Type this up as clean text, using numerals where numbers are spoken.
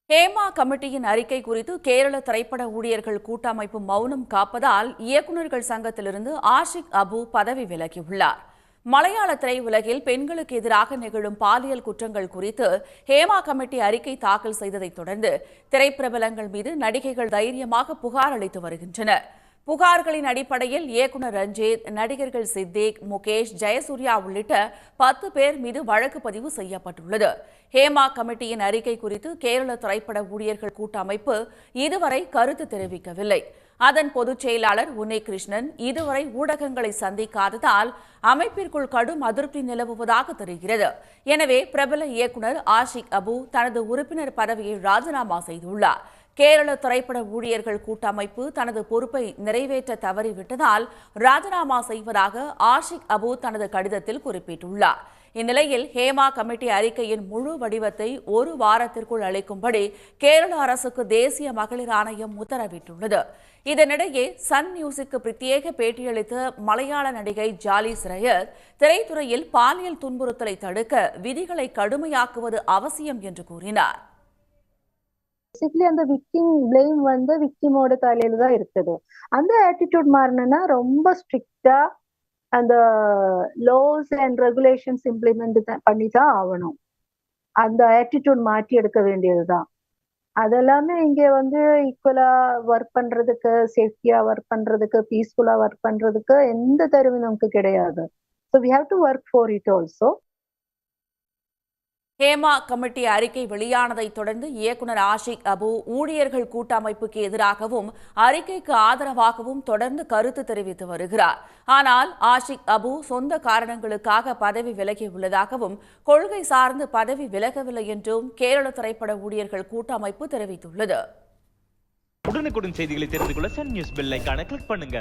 ஹேமா கமிட்டியின் அறிக்கை குறித்து கேரள திரைப்பட ஊழியர்கள் கூட்டமைப்பு மௌனம் காப்பதால் இயக்குநர்கள் சங்கத்திலிருந்து ஆஷிக் அபு பதவி விலகியுள்ளார். மலையாள திரையுலகில் பெண்களுக்கு எதிராக நிகழும் பாலியல் குற்றங்கள் குறித்து ஹேமா கமிட்டி அறிக்கை தாக்கல் செய்ததைத் தொடர்ந்து திரைப்பிரபலங்கள் மீது நடிகைகள் தைரியமாக புகார் அளித்து வருகின்றனர். புகார்களின் அடிப்படையில் இயக்குநர் ரஞ்சித், நடிகர்கள் சித்திக், முகேஷ், ஜெயசூர்யா உள்ளிட்ட 10 பேர் மீது வழக்கு பதிவு செய்யப்பட்டுள்ளது. ஹேமா கமிட்டியின் அறிக்கை குறித்து கேரள திரைப்பட ஊழியர்கள் கூட்டமைப்பு இதுவரை கருத்து தெரிவிக்கவில்லை. அதன் பொதுச் செயலாளர் உன்னிகிருஷ்ணன் இதுவரை ஊடகங்களை சந்திக்காததால் அமைப்பிற்குள் கடும் அதிருப்தி நிலவுவதாக தெரிகிறது. எனவே பிரபல இயக்குநர் ஆஷிக் அபு தனது உறுப்பினர் பதவியை ராஜினாமா செய்துள்ளார். கேரள திரைப்பட ஊழியர்கள் கூட்டமைப்பு தனது பொறுப்பை நிறைவேற்ற தவறிவிட்டதால் ராஜினாமா செய்வதாக ஆஷிக் அபு தனது கடிதத்தில் குறிப்பிட்டுள்ளார். இந்நிலையில் ஹேமா கமிட்டி அறிக்கையின் முழு வடிவத்தை 1 வாரத்திற்குள் அளிக்கும்படி கேரள அரசுக்கு தேசிய மகளிர் ஆணையம் உத்தரவிட்டுள்ளது. இதனிடையே சன் நியூஸுக்கு பிரத்யேக பேட்டியளித்த மலையாள நடிகை ஜாலி சிரயத் திரைத்துறையில் பாலியல் துன்புறுத்தலை தடுக்க விதிகளை கடுமையாக்குவது அவசியம் என்று கூறினார். பேசிக்கலி அந்த விக்டிம் பிளேம் விக்டிமோட தலையில தான் இருக்குது. அந்த ஆட்டிடியூட் மாறினா ரொம்ப ஸ்ட்ரிக்டா அந்த லாஸ் அண்ட் ரெகுலேஷன்ஸ் இம்ப்ளிமெண்ட் பண்ணி தான் ஆகணும். அந்த ஆட்டிடியூட் மாற்றி எடுக்க வேண்டியதுதான். அதெல்லாமே இங்க ஈக்குவலா ஒர்க் பண்றதுக்கு, சேஃப்டியா ஒர்க் பண்றதுக்கு, பீஸ்ஃபுல்லா ஒர்க் பண்றதுக்கு எந்த தருவி நமக்கு கிடையாது. So we have to work for it also. Hema committee அறிக்கை வெளியானதைத் தொடர்ந்து இயக்குநர் ஆஷிக் அபு ஊழியர்கள் கூட்டமைப்புக்கு எதிராகவும் அறிக்கைக்கு ஆதரவாகவும் தொடர்ந்து கருத்து தெரிவித்து வருகிறார். ஆனால் ஆஷிக் அபு சொந்த காரணங்களுக்காக பதவி விலகியுள்ளதாகவும் கொள்கை சார்ந்து பதவி விலகவில்லை என்றும் கேரள திரைப்பட ஊழியர்கள் கூட்டமைப்பு தெரிவித்துள்ளது. உடனுக்குடன் செய்திகளை தெரிந்து கொள்ள சன் நியூஸ் பெல் ஐகானை கிளிக் பண்ணுங்க.